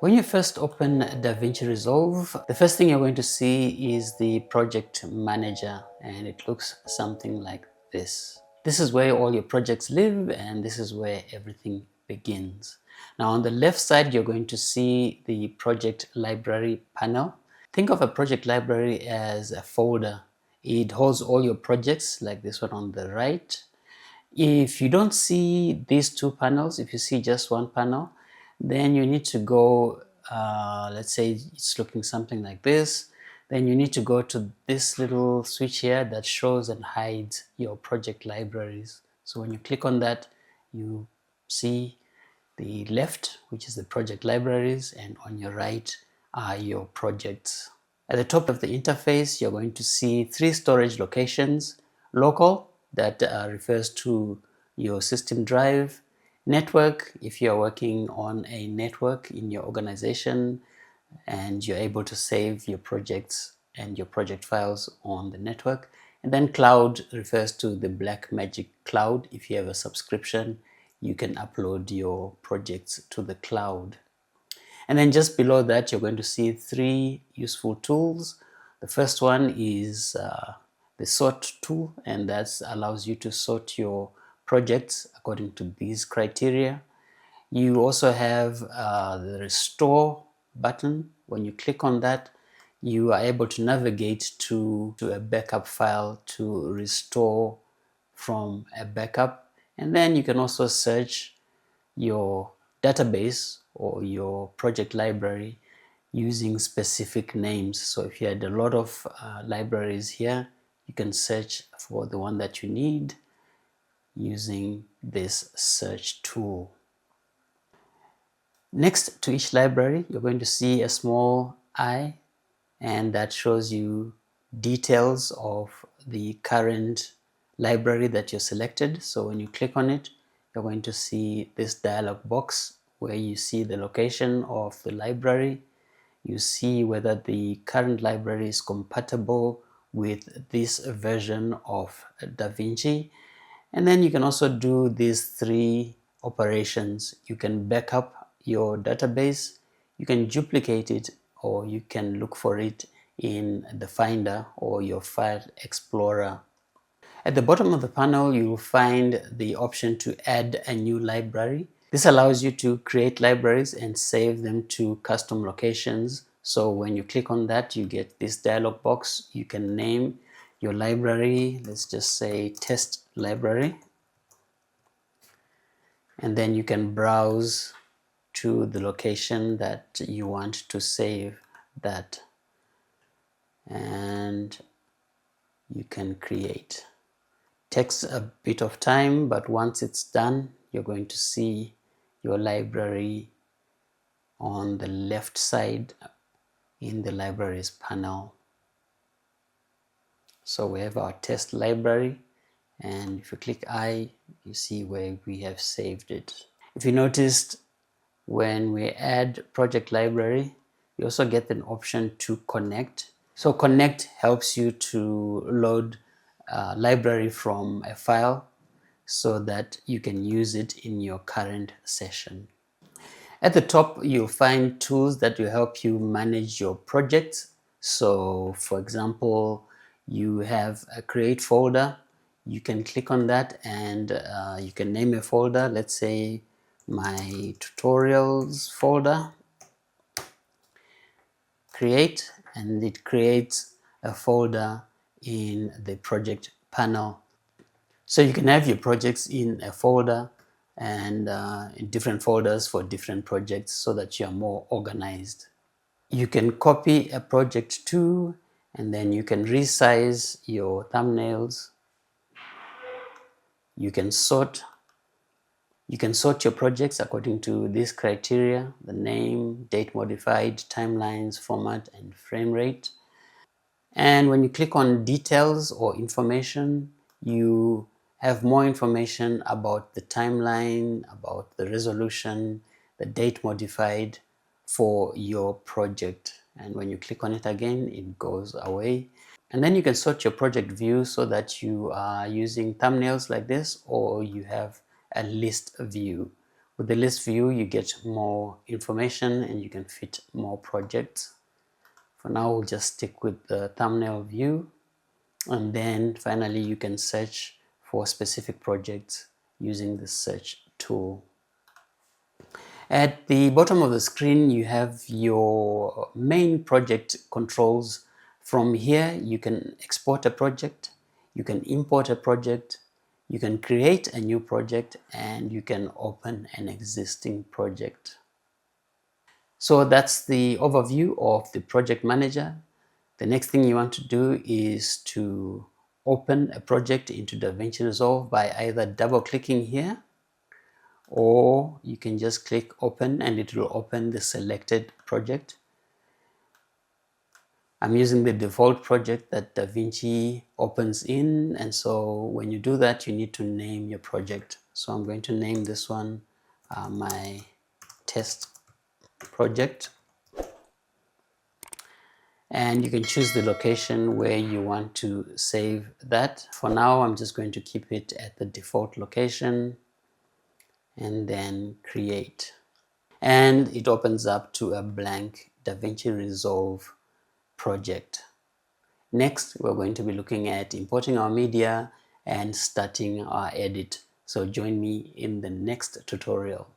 When you first open DaVinci Resolve, the first thing you're going to see is the project manager, and it looks something like this. This is where all your projects live, and this is where everything begins. Now on the left side, you're going to see the project library panel. Think of a project library as a folder. It holds all your projects, like this one on the right. If you don't see these two panels, if you see just one panel, then you need to go, let's say it's looking something like this, then you need to go to this little switch here that shows and hides your project libraries. So when you click on that, you see the left, which is the project libraries, and on your right are your projects. At the top of the interface, you're going to see three storage locations: local, that refers to your system drive; network, if you're working on a network in your organization and you're able to save your projects and your project files on the network; and then cloud refers to the Blackmagic cloud. If you have a subscription, you can upload your projects to the cloud. And then just below that, you're going to see three useful tools. The first one is the sort tool, and that allows you to sort your projects according to these criteria. You also have the restore button. When you click on that, you are able to navigate to a backup file to restore from a backup. And then you can also search your database or your project library using specific names. So if you had a lot of libraries here, you can search for the one that you need using this search tool. Next to each library, you're going to see a small eye, and that shows you details of the current library that you selected. So when you click on it, you're going to see this dialog box where you see the location of the library. You see whether the current library is compatible with this version of DaVinci. And then you can also do these three operations. You can back up your database, you can duplicate it, or you can look for it in the Finder or your File Explorer. At the bottom of the panel, you will find the option to add a new library. This allows you to create libraries and save them to custom locations. So when you click on that, you get this dialog box. You can name your library, let's just say test library. And then you can browse to the location that you want to save that. And you can create. Takes a bit of time, but once it's done, you're going to see your library on the left side in the libraries panel. So we have our test library, and if you click I, you see where we have saved it. If you noticed, when we add project library, you also get an option to connect. So connect helps you to load library from a file so that you can use it in your current session. At the top, you'll find tools that will help you manage your projects. So for example, you have a create folder. You can click on that and you can name a folder. Let's say my tutorials folder. Create, and it creates a folder in the project panel. So you can have your projects in a folder and in different folders for different projects so that you are more organized. You can copy a project too, and then you can resize your thumbnails. You can sort your projects according to these criteria: the name, date modified, timelines, format, and frame rate. And when you click on details or information, you have more information about the timeline, about the resolution, the date modified for your project. And when you click on it again, it goes away. And then you can sort your project view so that you are using thumbnails like this, or you have a list view With the list view, you get more information and you can fit more projects. For now, we'll just stick with the thumbnail view, and then finally you can search for specific projects using the search tool. At the bottom of the screen, you have your main project controls. From here, you can export a project, you can import a project, you can create a new project, and you can open an existing project. So that's the overview of the project manager. The next thing you want to do is to open a project into DaVinci Resolve by either double clicking here, or you can just click open and it will open the selected project. I'm using the default project that DaVinci opens in, and so when you do that, you need to name your project. So I'm going to name this one my test project, and you can choose the location where you want to save that. For now, I'm just going to keep it at the default location and then create. And it opens up to a blank DaVinci Resolve project. Next, we're going to be looking at importing our media and starting our edit. So join me in the next tutorial.